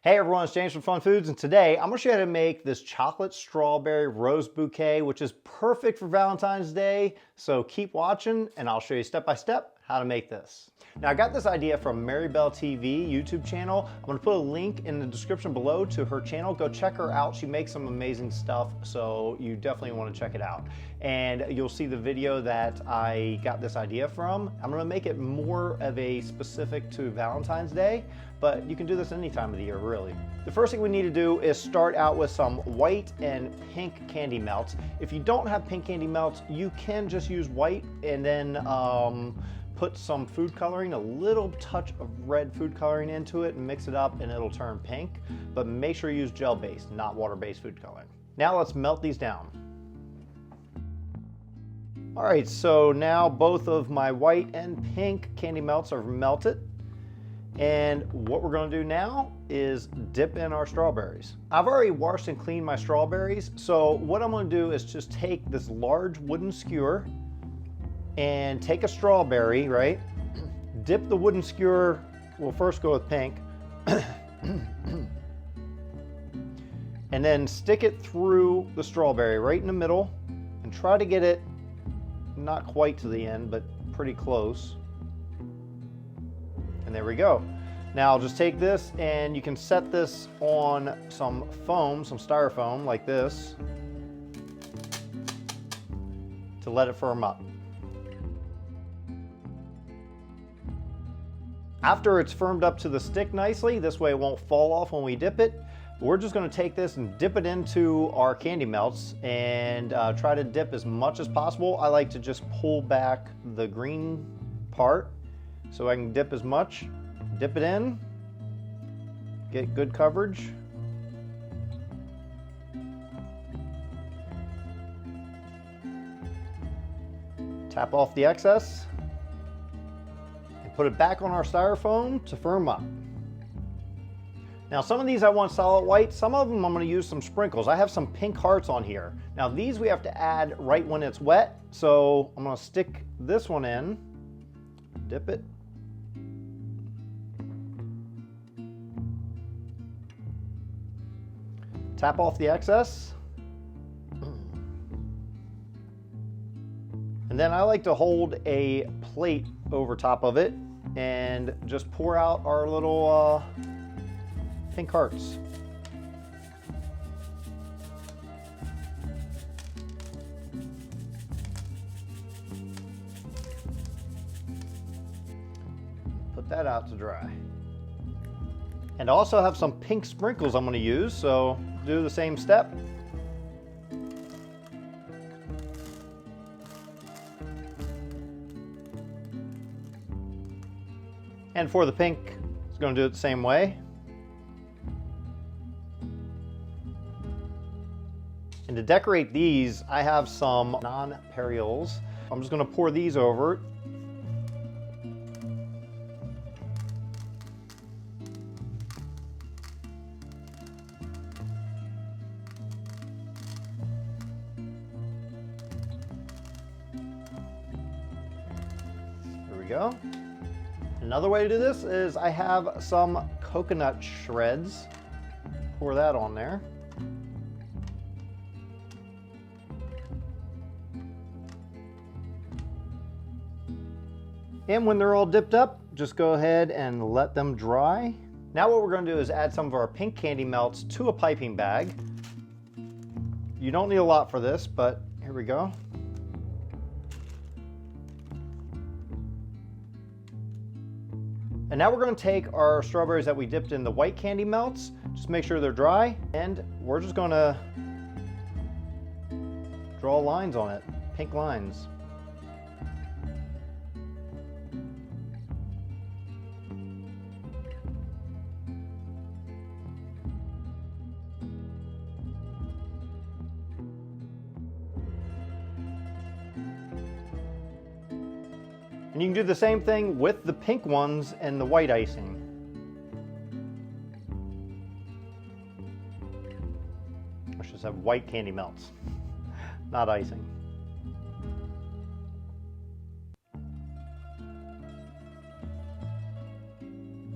Hey everyone, it's James from FunFoods, and today I'm going to show you how to make this chocolate strawberry rose bouquet, which is perfect for Valentine's Day. So keep watching and I'll show you step by step how to make this. Now I got this idea from Maribel TV YouTube channel. I'm going to put a link in the description below to her channel. Go check her out. She makes some amazing stuff, so you definitely want to check it out. And you'll see the video that I got this idea from. I'm going to make it more of a specific to Valentine's Day, but you can do this any time of the year, really. The first thing we need to do is start out with some white and pink candy melts. If you don't have pink candy melts, you can just use white and then put some food coloring, a little touch of red food coloring into it, and mix it up and it'll turn pink. But make sure you use gel-based, not water-based food coloring. Now let's melt these down. All right, so now both of my white and pink candy melts are melted. And what we're going to do now is dip in our strawberries. I've already washed and cleaned my strawberries, so what I'm going to do is just take this large wooden skewer and take a strawberry, right? Dip the wooden skewer, we'll first go with pink, and then stick it through the strawberry right in the middle and try to get it not quite to the end, but pretty close. And there we go. Now I'll just take this and you can set this on some foam, some styrofoam like this, to let it firm up. After it's firmed up to the stick nicely, this way it won't fall off when we dip it, we're just going to take this and dip it into our candy melts and try to dip as much as possible. I like to just pull back the green part so I can dip as much. Dip it in, get good coverage. Tap off the excess and put it back on our styrofoam to firm up. Now some of these I want solid white, some of them I'm going to use some sprinkles. I have some pink hearts on here. Now these we have to add right when it's wet, so I'm going to stick this one in, dip it, tap off the excess, and then I like to hold a plate over top of it and just pour out our little pink hearts. Put that out to dry. And I also have some pink sprinkles I'm going to use, so do the same step. And for the pink, it's going to do it the same way. And to decorate these, I have some nonpareils. I'm just going to pour these over. There we go. Another way to do this is I have some coconut shreds. Pour that on there. And when they're all dipped up, just go ahead and let them dry. Now what we're going to do is add some of our pink candy melts to a piping bag. You don't need a lot for this, but here we go. And now we're going to take our strawberries that we dipped in the white candy melts, just make sure they're dry, and we're just going to draw lines on it, pink lines. And you can do the same thing with the pink ones and the white icing. Let's just have white candy melts, not icing.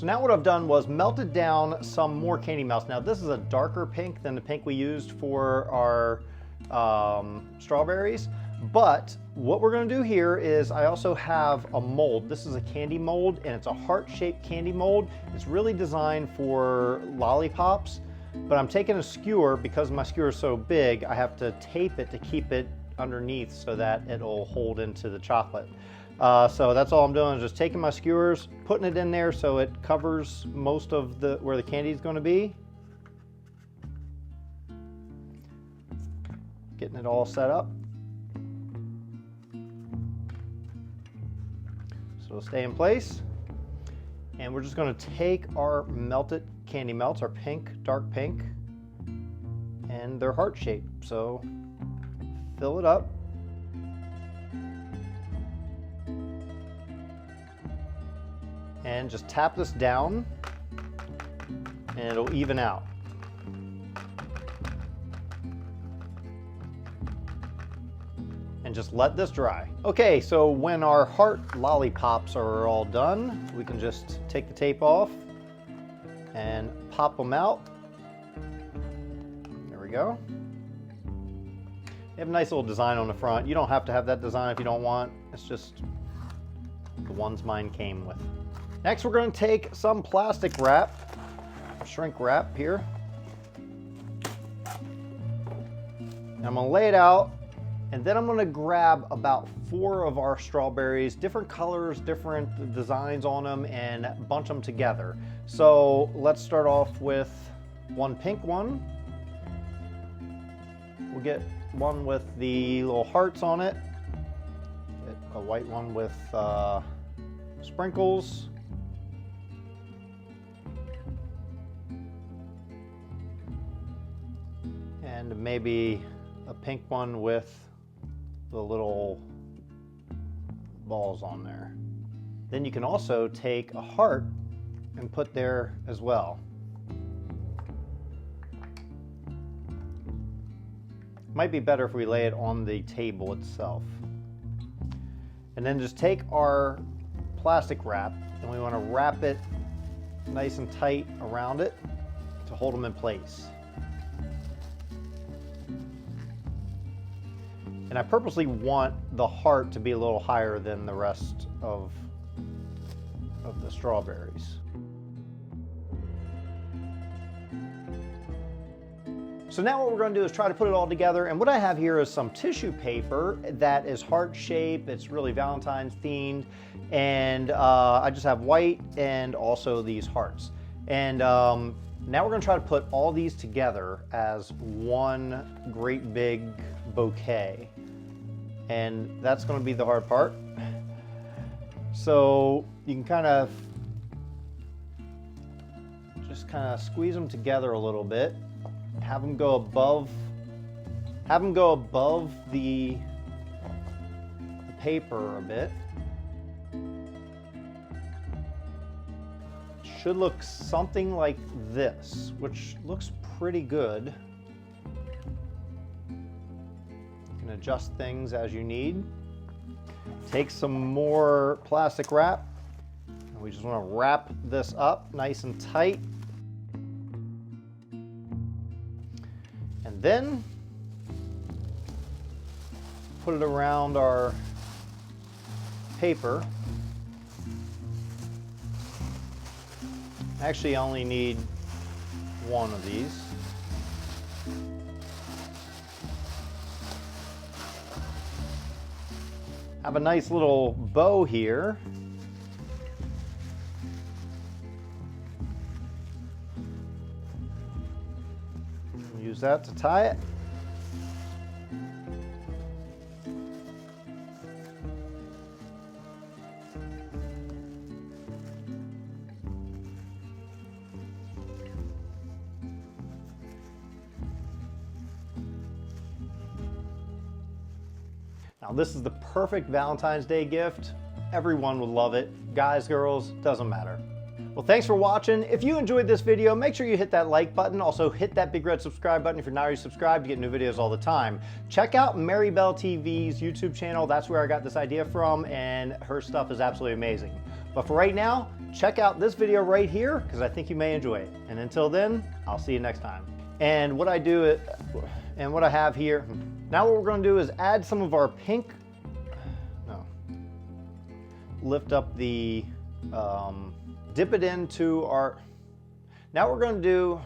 So now what I've done was melted down some more candy melts. Now this is a darker pink than the pink we used for our strawberries. But what we're gonna do here is I also have a mold. This is a candy mold and it's a heart-shaped candy mold. It's really designed for lollipops, but I'm taking a skewer because my skewer is so big, I have to tape it to keep it underneath so that it'll hold into the chocolate. So that's all I'm doing, is just taking my skewers, putting it in there so it covers most of where the candy is gonna be. Getting it all set up. So it'll stay in place. And we're just gonna take our melted candy melts, our pink, dark pink, and they're heart shaped. So fill it up. And just tap this down and it'll even out. And just let this dry. Okay, so when our heart lollipops are all done, we can just take the tape off and pop them out. There we go. They have a nice little design on the front. You don't have to have that design if you don't want. It's just the ones mine came with. Next, we're going to take some plastic wrap, shrink wrap here. And I'm going to lay it out, and then I'm going to grab about 4 of our strawberries, different colors, different designs on them, and bunch them together. So let's start off with one pink one. We'll get one with the little hearts on it. Get a white one with sprinkles. And maybe a pink one with the little balls on there. Then you can also take a heart and put there as well. Might be better if we lay it on the table itself. And then just take our plastic wrap and we want to wrap it nice and tight around it to hold them in place. And I purposely want the heart to be a little higher than the rest of the strawberries. So now what we're going to do is try to put it all together, and what I have here is some tissue paper that is heart shaped. It's really Valentine's themed, and I just have white and also these hearts. And now we're going to try to put all these together as one great big bouquet, and that's going to be the hard part. So you can kind of just squeeze them together a little bit. Have them go above the paper a bit. Should look something like this, which looks pretty good. You can adjust things as you need. Take some more plastic wrap, and we just want to wrap this up nice and tight. And then put it around our paper. Actually, I only need one of these. Have a nice little bow here. Use that to tie it. Now this is the perfect Valentine's Day gift. Everyone would love it. Guys, girls, doesn't matter. Well, thanks for watching. If you enjoyed this video, make sure you hit that like button. Also hit that big red subscribe button if you're not already subscribed to get new videos all the time. Check out Mary Bell TV's YouTube channel. That's where I got this idea from, and her stuff is absolutely amazing. But for right now, check out this video right here because I think you may enjoy it. And until then, I'll see you next time. And what I do, and what I have here, now what we're going to do is add some of our pink, lift up the, dip it into our, now we're going to do,